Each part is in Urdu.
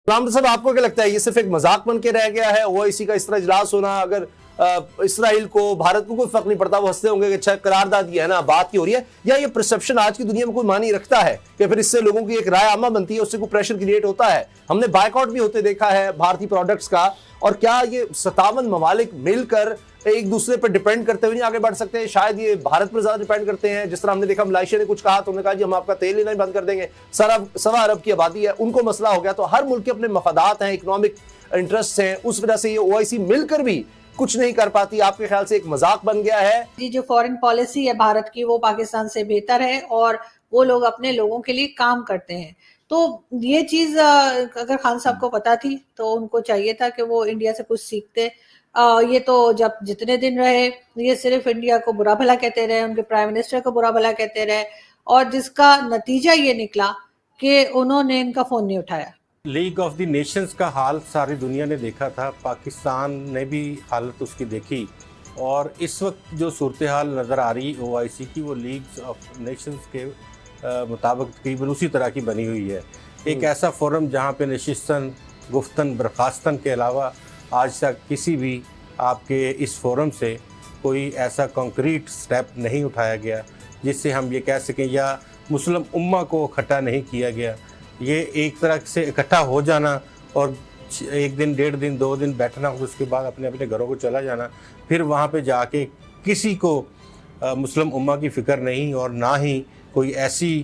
غلام صاحب آپ کو کیا لگتا ہے یہ صرف ایک مذاق بن کے رہ گیا ہے؟ OIC کا اس طرح اجلاس ہونا، اگر اسرائیل کو بھارت کو کوئی فرق نہیں پڑتا، وہ ہنستے ہوں گے کہ اچھا قرارداد یہ ہے نا، بات کی ہو رہی ہے، یا یہ پرسپشن آج کی دنیا میں کوئی معنی رکھتا ہے کہ پھر اس سے لوگوں کی ایک رائے عامہ بنتی ہے، اس سے کوئی پریشر کریٹ ہوتا ہے؟ ہم نے بائیک آؤٹ بھی ہوتے دیکھا ہے بھارتی پروڈکٹس کا، اور کیا یہ 57 ممالک مل کر ایک دوسرے پر ڈیپینڈ کرتے ہوئے نہیں آگے بڑھ سکتے؟ شاید یہ بھارت پر زیادہ ڈیپینڈ کرتے ہیں، جس طرح ہم نے دیکھا ملائیشیا نے کچھ کہا تو انہوں نے کہا جی ہم آپ کا تیل لینا ہی بند کر دیں گے، 1.25 ارب کی آبادی ہے، ان کو مسئلہ ہو گیا، تو ہر ملک کے اپنے مفادات ہیں، اکنامک انٹرسٹ ہیں، اس وجہ سے یہ OIC مل کر بھی کچھ نہیں کر پاتی۔ آپ کے خیال سے ایک مذاق بن گیا ہے؟ جی، جو فورن پالیسی ہے بھارت کی وہ پاکستان سے بہتر ہے، اور وہ لوگ اپنے لوگوں کے لیے کام کرتے ہیں، تو یہ چیز اگر خان صاحب کو پتا تھی تو ان کو چاہیے تھا کہ وہ انڈیا سے کچھ سیکھتے۔ یہ تو جب جتنے دن رہے یہ صرف انڈیا کو برا بھلا کہتے رہے، ان کے پرائم منسٹر کو برا بھلا کہتے رہے، اور جس کا نتیجہ یہ نکلا کہ انہوں نے ان کا فون نہیں اٹھایا۔ لیگ آف دی نیشنز کا حال ساری دنیا نے دیکھا تھا، پاکستان نے بھی حالت اس کی دیکھی، اور اس وقت جو صورتحال نظر آ رہی OIC کی وہ لیگ آف نیشنز کے مطابق تقریباً اسی طرح کی بنی ہوئی ہے۔ ایک ایسا فورم جہاں پہ نشستن، گفتن، برخاستن کے علاوہ آج تک کسی بھی آپ کے اس فورم سے کوئی ایسا کنکریٹ سٹیپ نہیں اٹھایا گیا جس سے ہم یہ کہہ سکیں، یا مسلم امہ کو اکٹھا نہیں کیا گیا۔ یہ ایک طرح سے اکٹھا ہو جانا اور ایک دن، 1.5 دن، 2 دن بیٹھنا، اس کے بعد اپنے اپنے گھروں کو چلا جانا، پھر وہاں پہ جا کے کسی کو مسلم امہ کی فکر نہیں، اور نہ ہی کوئی ایسی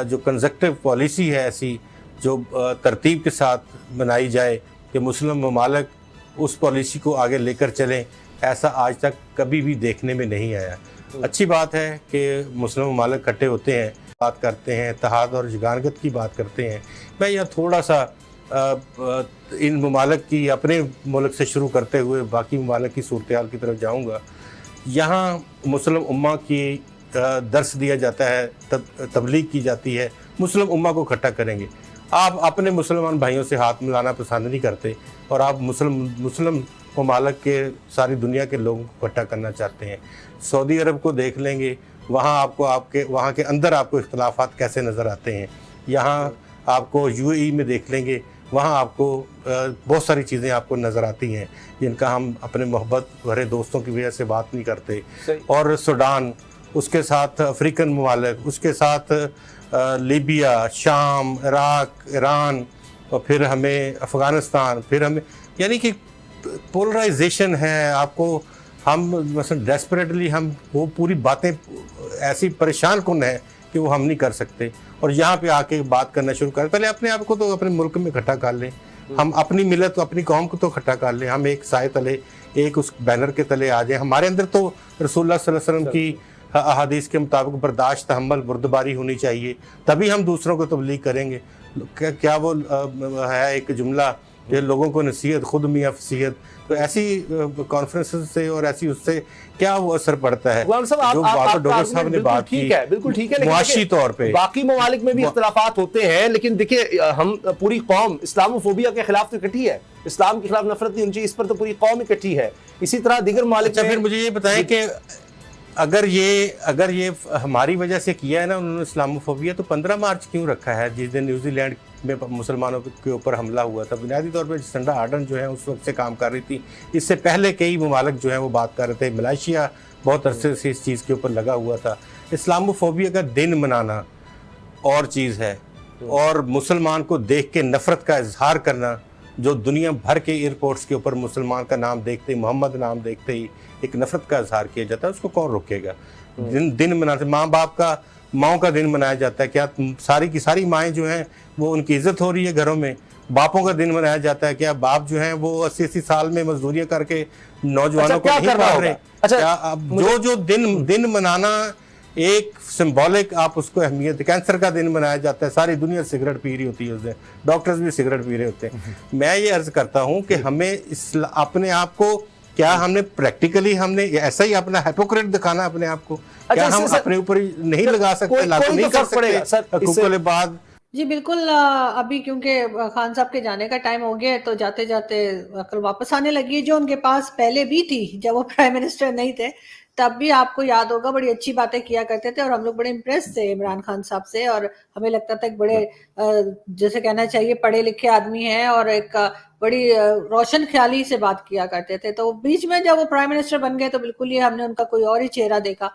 جو کنزرکٹیو پالیسی ہے، ایسی جو ترتیب کے ساتھ بنائی جائے کہ مسلم ممالک اس پالیسی کو آگے لے کر چلیں، ایسا آج تک کبھی بھی دیکھنے میں نہیں آیا۔ اچھی بات ہے کہ مسلم ممالک اکٹھے ہوتے ہیں، بات کرتے ہیں، اتحاد اور یگانگت کی بات کرتے ہیں۔ میں یہاں تھوڑا سا ان ممالک کی اپنے ملک سے شروع کرتے ہوئے باقی ممالک کی صورتحال کی طرف جاؤں گا۔ یہاں مسلم امہ کی درس دیا جاتا ہے، تبلیغ کی جاتی ہے، مسلم امہ کو اکٹھا کریں گے۔ آپ اپنے مسلمان بھائیوں سے ہاتھ ملانا پسند نہیں کرتے، اور آپ مسلم ممالک کے ساری دنیا کے لوگوں کو اکٹھا کرنا چاہتے ہیں۔ سعودی عرب کو دیکھ لیں گے، وہاں آپ کو وہاں کے اندر آپ کو اختلافات کیسے نظر آتے ہیں۔ یہاں آپ کو UAE میں دیکھ لیں گے، وہاں آپ کو بہت ساری چیزیں آپ کو نظر آتی ہیں جن کا ہم اپنے محبت بھرے دوستوں کی وجہ سے بات نہیں کرتے۔ اور سوڈان، اس کے ساتھ افریقن ممالک، اس کے ساتھ لیبیا، شام، عراق، ایران، اور پھر ہمیں افغانستان، پھر ہمیں، یعنی کہ پولرائزیشن ہے۔ آپ کو ہم مثلا ڈیسپریٹلی ہم وہ پوری باتیں ایسی پریشان کن ہیں کہ وہ ہم نہیں کر سکتے، اور یہاں پہ آ کے بات کرنا شروع کریں۔ پہلے اپنے آپ کو تو اپنے ملک میں اکٹھا کر لیں، ہم اپنی ملت کو، اپنی قوم کو تو اکٹھا کر لیں، ہم ایک سائے تلے، ایک اس بینر کے تلے آ جائیں۔ ہمارے اندر تو رسول اللہ صلی اللہ علیہ وسلم کی احادیث کے مطابق برداشت، تحمل، بردباری ہونی چاہیے، تبھی ہم دوسروں کو تبلیغ کریں گے۔ کیا وہ ہے ایک جملہ کہ لوگوں کو نصیحت خود میاں فصیحت، تو ایسی کانفرنس سے اور ایسی اس سے کیا وہ اثر پڑتا ہے جو ڈاکٹر صاحب نے بات کی، بالکل ٹھیک ہے، معاشی طور پہ باقی ممالک میں بھی اختلافات ہوتے ہیں، لیکن دیکھیں ہم پوری قوم اسلاموفوبیا کے خلاف تو اکٹھی ہے، اسلام کے خلاف نفرت نہیں ہونی چاہیے، اس پر تو پوری قوم اکٹھی ہے۔ اسی طرح دیگر ممالک اچھا، پھر مجھے یہ بتائیں کہ اگر یہ ہماری وجہ سے کیا ہے نا انہوں نے اسلاموفوبیا، تو 15 مارچ کیوں رکھا ہے جس دن نیوزی لینڈ میں مسلمانوں کے اوپر حملہ ہوا تھا؟ بنیادی طور پہ سنڈا آرڈن جو ہے اس وقت سے کام کر رہی تھی، اس سے پہلے کئی ممالک جو ہیں وہ بات کر رہے تھے، ملائیشیا بہت عرصے سے اس چیز کے اوپر لگا ہوا تھا۔ اسلاموفوبیا کا دن منانا اور چیز ہے، اور مسلمان کو دیکھ کے نفرت کا اظہار کرنا، جو دنیا بھر کے ایئرپورٹس کے اوپر مسلمان کا نام دیکھتے ہی، محمد نام دیکھتے ہی ایک نفرت کا اظہار کیا جاتا ہے، اس کو کون روکے گا؟ دن مناتے، ماں باپ کا، ماؤں کا دن منایا جاتا ہے، کیا ساری کی ساری مائیں جو ہیں وہ ان کی عزت ہو رہی ہے گھروں میں؟ باپوں کا دن منایا جاتا ہے، کیا باپ جو ہیں وہ 80 سال میں مزدوریاں کر کے نوجوانوں کو نہیں پڑھ رہے؟ کیا جو دن منانا ایک سمبولک، آپ اس کو اہمیت، کینسر کا دن منایا جاتا ہے، ساری دنیا سگریٹ پی رہی ہوتی ہے اس دن، ڈاکٹرز بھی سگریٹ پی رہے ہوتے ہیں۔ میں یہ عرض کرتا ہوں کہ ہمیں اپنے آپ کو، کیا ہم نے پریکٹیکلی ہم نے ایسا ہی اپنا ہیپوکریٹ دکھانا اپنے آپ کو؟ کیا ہم اپنے اوپر نہیں لگا سکتے، لاگو نہیں کر سکتے حقوق العباد؟ جی بالکل، ابھی کیونکہ خان صاحب کے جانے کا ٹائم ہو گیا ہے تو جاتے جاتے عقل واپس آنے لگی ہے، جو ان کے پاس پہلے بھی تھی جب وہ پرائم منسٹر نہیں تھے، تب بھی آپ کو یاد ہوگا بڑی اچھی باتیں کیا کرتے تھے اور ہم لوگ بڑے امپریس تھے عمران خان صاحب سے, اور ہمیں لگتا تھا ایک بڑے جیسے کہنا چاہیے پڑھے لکھے آدمی ہیں اور ایک بڑی روشن خیالی سے بات کیا کرتے تھے. تو بیچ میں جب وہ پرائم منسٹر بن گئے تو بالکل ہی ہم نے ان کا کوئی اور ہی چہرہ دیکھا.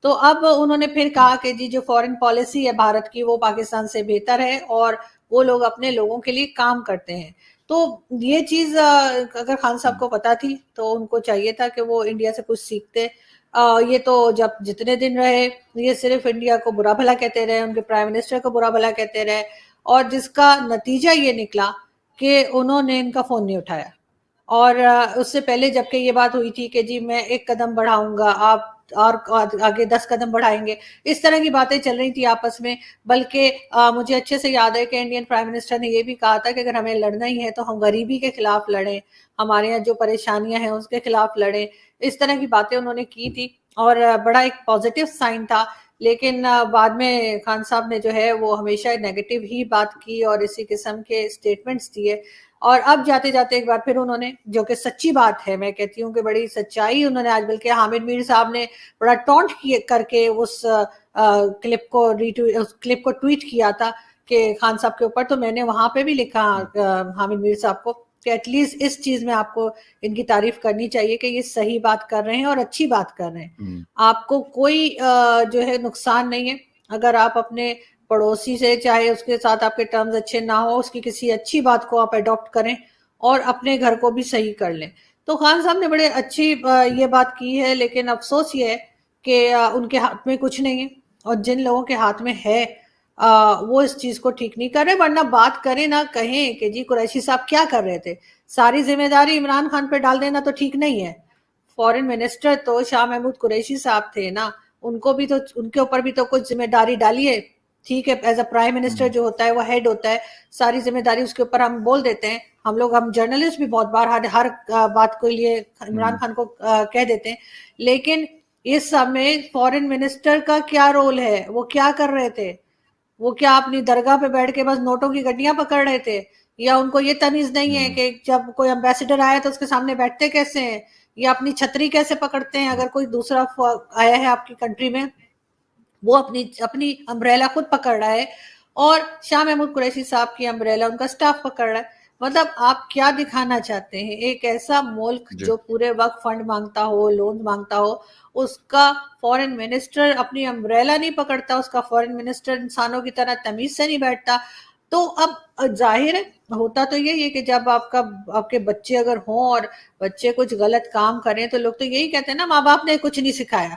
تو اب انہوں نے پھر کہا کہ جی جو فورن پالیسی ہے بھارت کی وہ پاکستان سے بہتر ہے اور وہ لوگ اپنے لوگوں کے لیے کام کرتے ہیں. تو یہ چیز اگر خان صاحب کو پتا تھی تو ان کو چاہیے تھا کہ وہ انڈیا سے کچھ سیکھتے. یہ تو جب جتنے دن رہے یہ صرف انڈیا کو برا بھلا کہتے رہے, ان کے پرائم منسٹر کو برا بھلا کہتے رہے, اور جس کا نتیجہ یہ نکلا کہ انہوں نے ان کا فون نہیں اٹھایا. اور اس سے پہلے جبکہ یہ بات ہوئی تھی کہ جی میں 1 قدم بڑھاؤں گا, آپ اور آگے 10 قدم بڑھائیں گے, اس طرح کی باتیں چل رہی تھی آپس میں. بلکہ مجھے اچھے سے یاد ہے کہ انڈین پرائم منسٹر نے یہ بھی کہا تھا کہ اگر ہمیں لڑنا ہی ہے تو ہم غریبی کے خلاف لڑیں, ہمارے یہاں جو پریشانیاں ہیں اس کے خلاف لڑیں. اس طرح کی باتیں انہوں نے کی تھی اور بڑا ایک پازیٹیو سائن تھا. لیکن بعد میں خان صاحب نے جو ہے وہ ہمیشہ نیگیٹو ہی بات کی اور اسی قسم کے اسٹیٹمنٹس دیے. اور اب جاتے جاتے ایک بار پھر انہوں نے, جو کہ سچی بات ہے, میں کہتی ہوں کہ بڑی سچائی انہوں نے آج, بلکہ حامد میر صاحب نے بڑا ٹونٹ کر کے اس کلپ کو ٹویٹ کیا تھا کہ خان صاحب کے اوپر. تو میں نے وہاں پہ بھی لکھا حامد میر صاحب کو کہ ایٹ لیسٹ اس چیز میں آپ کو ان کی تعریف کرنی چاہیے کہ یہ صحیح بات کر رہے ہیں اور اچھی بات کر رہے ہیں. آپ کو کوئی جو ہے نقصان نہیں ہے اگر آپ اپنے پڑوسی سے, چاہے اس کے ساتھ آپ کے ٹرمز اچھے نہ ہو, اس کی کسی اچھی بات کو آپ اڈاپٹ کریں اور اپنے گھر کو بھی صحیح کر لیں. تو خان صاحب نے بڑے اچھی یہ بات کی ہے, لیکن افسوس یہ ہے کہ ان کے ہاتھ میں کچھ نہیں ہے, اور جن لوگوں کے ہاتھ میں ہے وہ اس چیز کو ٹھیک نہیں کر رہے. ورنہ بات کریں نہ کہیں کہ جی قریشی صاحب کیا کر رہے تھے, ساری ذمہ داری عمران خان پہ ڈال دینا تو ٹھیک نہیں ہے. فورن منسٹر تو شاہ محمود قریشی صاحب تھے نا, ان کو بھی تو, ان کے اوپر بھی تو کچھ ذمہ داری ڈالیے. ٹھیک ہے, ایز اے پرائم منسٹر جو ہوتا ہے وہ ہیڈ ہوتا ہے, ساری ذمہ داری اس کے اوپر ہم بول دیتے ہیں. ہم جرنلسٹ بھی بہت بار ہر بات کے لیے عمران خان کو کہہ دیتے ہیں, لیکن اس سب میں فورن منسٹر کا کیا رول ہے, وہ کیا کر رہے تھے؟ وہ کیا اپنی درگاہ پہ بیٹھ کے بس نوٹوں کی گڈیاں پکڑ رہے تھے, یا ان کو یہ تمیز نہیں ہے کہ جب کوئی امبیسڈر آیا تو اس کے سامنے بیٹھتے کیسے ہیں, یا اپنی چھتری کیسے پکڑتے ہیں؟ اگر کوئی دوسرا آیا ہے آپ کی کنٹری میں, وہ اپنی امبریلا خود پکڑ رہا ہے اور شاہ محمود قریشی صاحب کی امبریلا ان کا سٹاف پکڑ رہا ہے. مطلب آپ کیا دکھانا چاہتے ہیں؟ ایک ایسا ملک جو پورے وقت فنڈ مانگتا ہو, لون مانگتا ہو, اس کا فورن منسٹر اپنی امبریلا نہیں پکڑتا, اس کا فورن منسٹر انسانوں کی طرح تمیز سے نہیں بیٹھتا. تو اب ظاہر ہے ہوتا تو یہی ہے کہ جب آپ کے بچے اگر ہوں اور بچے کچھ غلط کام کریں تو لوگ تو یہی کہتے ہیں نا, ماں باپ نے کچھ نہیں سکھایا.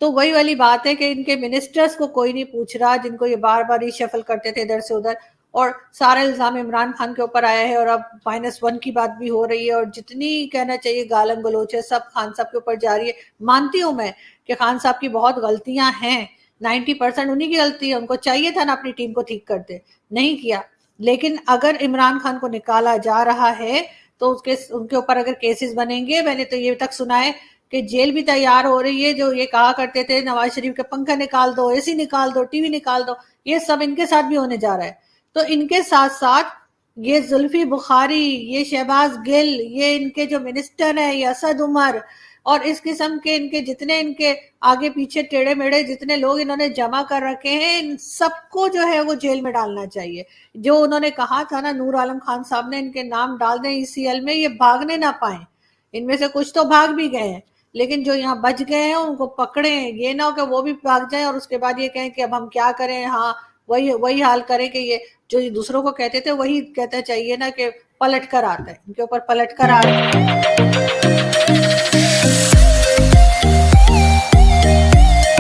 تو وہی والی بات ہے کہ ان کے منسٹرز کو کوئی نہیں پوچھ رہا, جن کو یہ بار بار ریشفل کرتے تھے ادھر سے ادھر, اور سارا الزام عمران خان کے اوپر آیا ہے. اور اب -1 کی بات بھی ہو رہی ہے, اور جتنی کہنا چاہیے گالم گلوچ ہے سب خان صاحب کے اوپر جاری ہے. مانتی ہوں میں کہ خان صاحب کی بہت غلطیاں ہیں, 90% انہی کی غلطی ہے, ان کو چاہیے تھا نا اپنی ٹیم کو ٹھیک کرتے, نہیں کیا. لیکن اگر عمران خان کو نکالا جا رہا ہے تو ان کے اوپر اگر کیسز بنیں گے, میں نے تو یہ تک سنا ہے کہ جیل بھی تیار ہو رہی ہے. جو یہ کہا کرتے تھے نواز شریف کے پنکھا نکال دو, اے سی نکال دو, ٹی وی نکال دو, یہ سب ان کے ساتھ بھی ہونے جا رہا ہے. تو ان کے ساتھ ساتھ یہ زلفی بخاری, یہ شہباز گل, یہ ان کے جو منسٹر ہیں, یہ اسد عمر, اور اس قسم کے ان کے جتنے ان کے آگے پیچھے ٹیڑے میڑے جتنے لوگ انہوں نے جمع کر رکھے ہیں, ان سب کو جو ہے وہ جیل میں ڈالنا چاہیے. جو انہوں نے کہا تھا نا نور عالم خان صاحب نے, ان کے نام ڈال دیں ECL میں, یہ بھاگنے نہ پائیں. ان میں سے کچھ تو بھاگ بھی گئے ہیں, لیکن جو یہاں بچ گئے ہیں ان کو پکڑیں. یہ نہ ہو کہ وہ بھی بھاگ جائیں اور اس کے بعد یہ کہیں کہ اب ہم کیا کریں. ہاں وہی حال کریں کہ یہ جو دوسروں کو کہتے تھے وہی کہتا چاہیے نا کہ پلٹ کر آتا ہے, ان کے اوپر پلٹ کر آتا ہے.